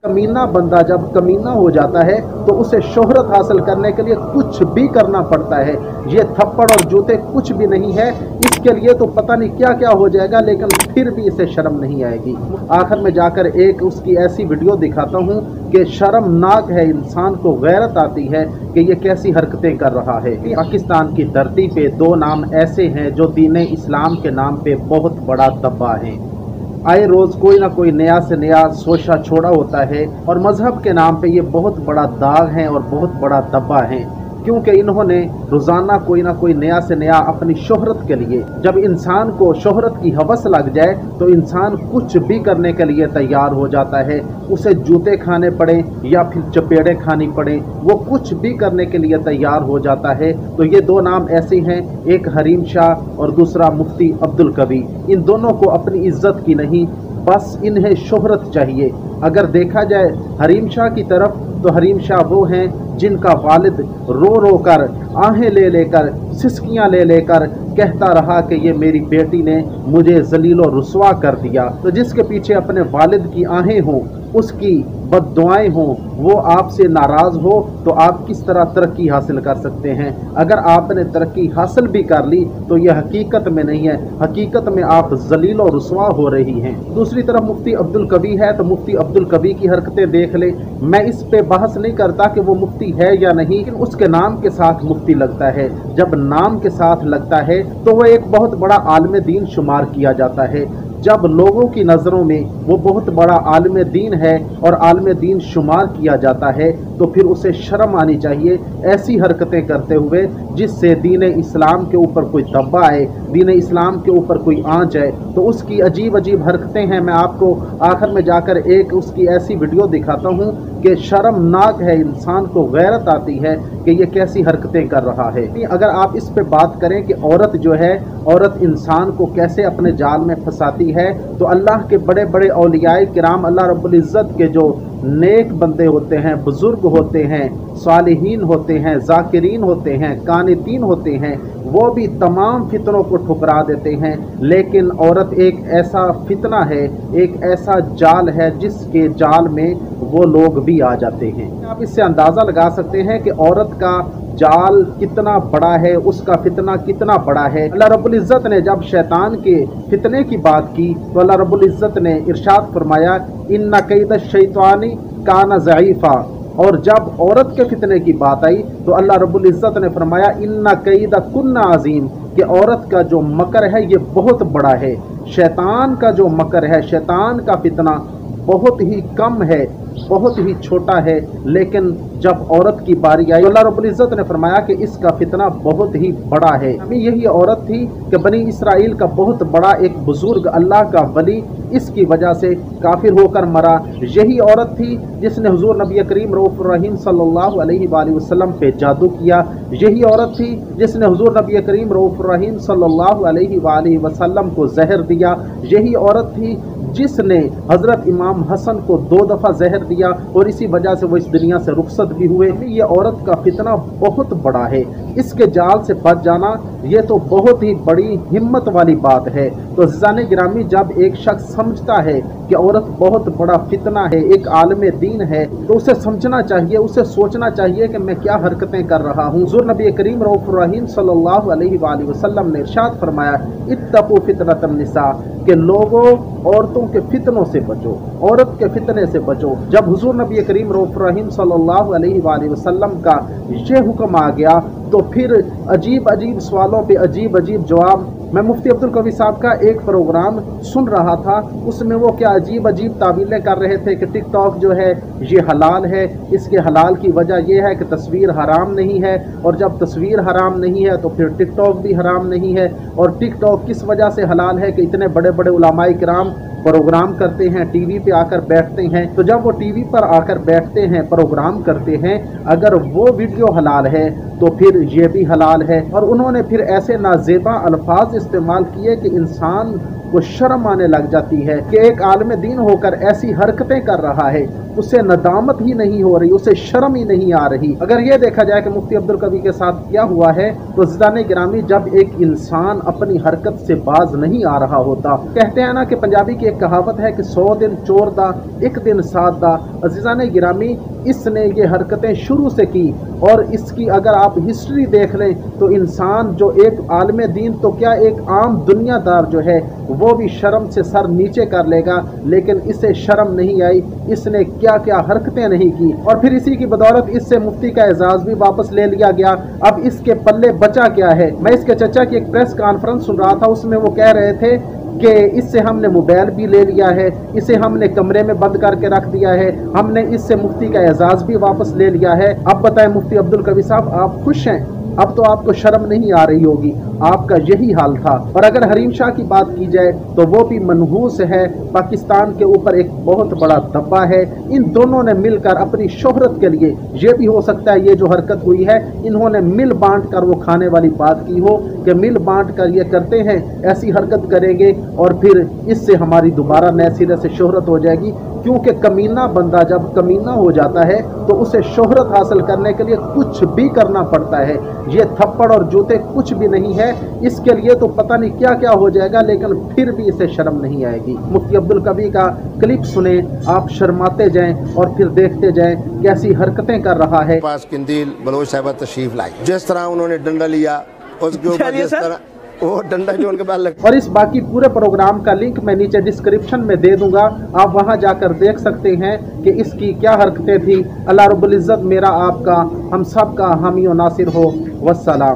कमीना बंदा जब कमीना हो जाता है तो उसे शोहरत हासिल करने के लिए कुछ भी करना पड़ता है। ये थप्पड़ और जूते कुछ भी नहीं है, इसके लिए तो पता नहीं क्या क्या हो जाएगा, लेकिन फिर भी इसे शर्म नहीं आएगी। आखिर में जाकर एक उसकी ऐसी वीडियो दिखाता हूँ कि शर्मनाक है, इंसान को गैरत आती है कि ये कैसी हरकतें कर रहा है। पाकिस्तान की धरती पे दो नाम ऐसे हैं जो दीन इस्लाम के नाम पे बहुत बड़ा दब्बा है। आए रोज़ कोई ना कोई नया से नया सोशा छोड़ा होता है और मज़हब के नाम पे ये बहुत बड़ा दाग है और बहुत बड़ा दब्बा है, क्योंकि इन्होंने रोज़ाना कोई ना कोई नया से नया अपनी शोहरत के लिए, जब इंसान को शोहरत की हवस लग जाए तो इंसान कुछ भी करने के लिए तैयार हो जाता है। उसे जूते खाने पड़े या फिर चपेड़े खानी पड़े, वो कुछ भी करने के लिए तैयार हो जाता है। तो ये दो नाम ऐसे हैं, एक हरीम शाह और दूसरा मुफ्ती अब्दुल कवी। इन दोनों को अपनी इज्जत की नहीं, बस इन्हें शोहरत चाहिए। अगर देखा जाए हरीम शाह की तरफ, तो हरीम शाह वो हैं जिनका वालिद रो रो कर, आहें ले लेकर, सिसकियां ले लेकर कहता रहा कि ये मेरी बेटी ने मुझे जलीलो रुसवा कर दिया। तो जिसके पीछे अपने वालिद की आहें हों, उसकी बद्दुआएं हों, वो आपसे नाराज़ हो, तो आप किस तरह तरक्की हासिल कर सकते हैं? अगर आपने तरक्की हासिल भी कर ली तो यह हकीकत में नहीं है, हकीकत में आप जलील और रुसवा हो रही हैं। दूसरी तरफ मुफ्ती अब्दुल कवी है, तो मुफ्ती अब्दुल कवी की हरकतें देख ले। मैं इस पे बहस नहीं करता कि वो मुफ्ती है या नहीं, लेकिन उसके नाम के साथ मुफ्ती लगता है। जब नाम के साथ लगता है तो वह एक बहुत बड़ा आलिम दीन शुमार किया जाता है। जब लोगों की नज़रों में वो बहुत बड़ा आलिम दीन है और आलिम दीन शुमार किया जाता है, तो फिर उसे शर्म आनी चाहिए ऐसी हरकतें करते हुए जिससे दीन इस्लाम के ऊपर कोई दब्बा आए, दीन इस्लाम के ऊपर कोई आंच है। तो उसकी अजीब अजीब हरकतें हैं। मैं आपको आखिर में जाकर एक उसकी ऐसी वीडियो दिखाता हूँ कि शर्मनाक है, इंसान को गैरत आती है कि ये कैसी हरकतें कर रहा है। अगर आप इस पे बात करें कि औरत जो है, औरत इंसान को कैसे अपने जाल में फंसाती है, तो अल्लाह के बड़े बड़े औलियाए किराम, अल्लाह रब्बुल इज़्ज़त के जो नेक बंदे होते हैं, बुजुर्ग होते हैं, सालिहीन होते हैं, जाकिरीन होते हैं, कानितीन होते हैं, वो भी तमाम फितनों को ठुकरा देते हैं। लेकिन औरत एक ऐसा फितना है, एक ऐसा जाल है जिसके जाल में वो लोग भी आ जाते हैं। आप इससे अंदाज़ा लगा सकते हैं कि औरत का जाल कितना बड़ा है, उसका फितना कितना बड़ा है। अल्लाह रब्बुल इज़्ज़त ने जब शैतान के फितने की बात की तो अल्लाह रब्बुल इज़्ज़त ने इरशाद फरमाया, इन्ना कैद शैतानी काना ज़ईफ़ा। और जब औरत के फितने की बात आई तो अल्लाह रब्बुल इज़्ज़त ने फरमाया, इन्ना कैद कुन्ना अज़ीम, कि औरत का जो मकर है ये बहुत बड़ा है। शैतान का जो मकर है, शैतान का फितना बहुत ही कम है, बहुत ही छोटा है। लेकिन जब औरत की बारी आई, अल्लाह रब्बुल इज़्ज़त ने फरमाया कि इसका फितना बहुत ही बड़ा है। अभी यही औरत थी कि बनी इसराइल का बहुत बड़ा एक बुजुर्ग, अल्लाह का वली, इसकी वजह से काफिर होकर मरा। यही औरत थी जिसने हुजूर नबी करीम रऊफ़ुर रहीम सल्लल्लाहु अलैहि वसल्लम पे जादू किया। यही औरत थी जिसने हुजूर नबी करीम रऊफ़ुर रहीम सल्लल्लाहु अलैहि वसल्लम को जहर दिया। यही औरत थी जिसने हज़रत इमाम हसन को 2 दफ़ा जहर दिया और इसी वजह से वो इस दुनिया से रुखसत भी हुए। ये औरत का फितना बहुत बड़ा है, इसके जाल से बच जाना ये तो बहुत ही बड़ी हिम्मत वाली बात है। तो ज़ाने गिरामी, जब एक शख्स समझता है कि औरत बहुत बड़ा फितना है, एक आलिम दीन है, तो उसे समझना चाहिए, उसे सोचना चाहिए कि मैं क्या हरकतें कर रहा हूँ। हुज़ूर नबी करीम रऊफ़ुर रहीम सल्लल्लाहु अलैहि वसल्लम ने इरशाद फरमाया, इत्तक़ू फ़ितनतन निसा, कि लोगों औरतों के फितनों से बचो, औरत के फितने से बचो। जब हुजूर नबी करीम रऊफ़ुर रहीम सल्लल्लाहु अलैहि वसल्लम का ये हुक्म आ गया तो फिर अजीब अजीब सवालों पे अजीब अजीब जवाब। मैं मुफ्ती अब्दुल कवी साहब का एक प्रोग्राम सुन रहा था, उसमें वो क्या अजीब अजीब तावीलें कर रहे थे कि टिकटॉक जो है ये हलाल है, इसके हलाल की वजह यह है कि तस्वीर हराम नहीं है, और जब तस्वीर हराम नहीं है तो फिर टिकटॉक भी हराम नहीं है। और टिकटॉक किस वजह से हलाल है कि इतने बड़े बड़े उलमाए किराम प्रोग्राम करते हैं, टीवी पे आकर बैठते हैं। तो जब वो टीवी पर आकर बैठते हैं, प्रोग्राम करते हैं, अगर वो वीडियो हलाल है तो फिर ये भी हलाल है। और उन्होंने फिर ऐसे नाजेबा अल्फाज इस्तेमाल किए कि इंसान को शर्म आने लग जाती है कि एक आलिम दीन होकर ऐसी हरकतें कर रहा है। उसे नदामत ही नहीं हो रही, उसे शर्म ही नहीं आ रही। अगर ये देखा जाए कि मुफ्ती अब्दुल कवी के साथ क्या हुआ है, तो अज़ीज़ान गिरामी, जब एक इंसान अपनी हरकत से बाज नहीं आ रहा होता, कहते हैं ना कि पंजाबी की एक कहावत है कि 100 दिन चोर दा, एक दिन साथ दा। अज़ीज़ान गिरामी, इसने ये हरकतें शुरू से की, और इसकी अगर आप हिस्ट्री देख लें तो इंसान जो एक आलिम दीन तो क्या, एक आम दुनियादार जो है वो भी शर्म से सर नीचे कर लेगा, लेकिन इसे शर्म नहीं आई, इसने क्या क्या हरकतें नहीं की, और फिर इसी की बदौलत इससे मुफ्ती का एजाज भी वापस ले लिया गया। अब इसके पल्ले बचा क्या है? मैं इसके चचा की एक प्रेस कॉन्फ्रेंस सुन रहा था, उसमें वो कह रहे थे कि इससे हमने मोबाइल भी ले लिया है, इसे हमने कमरे में बंद करके रख दिया है, हमने इससे मुफ्ती का एजाज भी वापस ले लिया है। अब बताएं मुफ्ती अब्दुल कवी साहब, आप खुश हैं? अब तो आपको शर्म नहीं आ रही होगी, आपका यही हाल था। और अगर हरीम शाह की बात की जाए तो वो भी मनहूस है, पाकिस्तान के ऊपर एक बहुत बड़ा धब्बा है। इन दोनों ने मिलकर अपनी शोहरत के लिए, ये भी हो सकता है ये जो हरकत हुई है, इन्होंने मिल बांट कर वो खाने वाली बात की हो कि मिल बांट कर ये करते हैं, ऐसी हरकत करेंगे और फिर इससे हमारी दोबारा नए सिरे से शोहरत हो जाएगी। क्योंकि कमीना बंदा जब कमीना हो जाता है तो उसे शोहरत हासिल करने के लिए कुछ भी करना पड़ता है। ये थप्पड़ और जूते कुछ भी नहीं है, इसके लिए तो पता नहीं क्या क्या हो जाएगा, लेकिन फिर भी इसे शर्म नहीं आएगी। मुफ्ती अब्दुल कवी का क्लिप सुने, आप शर्माते जाएं और फिर देखते जाएं कैसी हरकतें कर रहा है। पास किंदील बलोच साहब तशरीफ लाई, जिस तरह उन्होंने डंडा लिया उसके ऊपर जिस तरह वो डंडा जो उनके पास लग, और इस बाकी पूरे प्रोग्राम का लिंक मैं नीचे डिस्क्रिप्शन में दे दूंगा, आप वहां जाकर देख सकते हैं कि इसकी क्या हरकतें थी। अल्लाह रब्बुल इज्जत मेरा आपका हम सब का हामी और नासिर हो। वस्सलाम।